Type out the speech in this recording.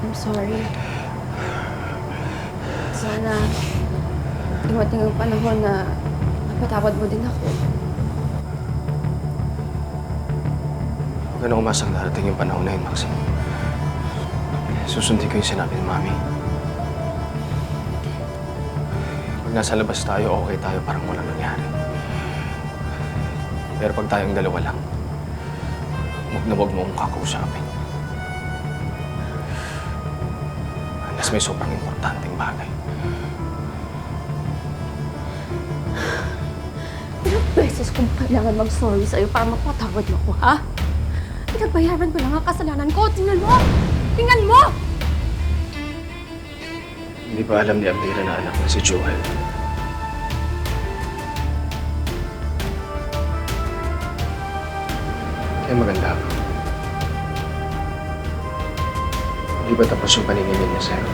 I'm sorry. Sana dumating ang panahon na mapatawad mo din ako. Huwag ka na umasang darating yung panahon na yun, Maxine. Susundin ko yung sinabi ni Mami. Pag nasa labas tayo, okay tayo, parang walang nangyari. Pero pag tayong dalawa lang, huwag na huwag mo akong kakausapin. Unless may sobrang importanteng bagay. Ilang beses kong kailangan mag-sorry sa'yo para mapatawad mo ko, ha? Pinagbayaran ko lang ang kasalanan ko. Tingnan mo! Tingnan mo! Hindi pa alam ni Amira na anak na si Joel. Kaya maganda ako. Hindi ba tapos yung paniningin niya sa'yo?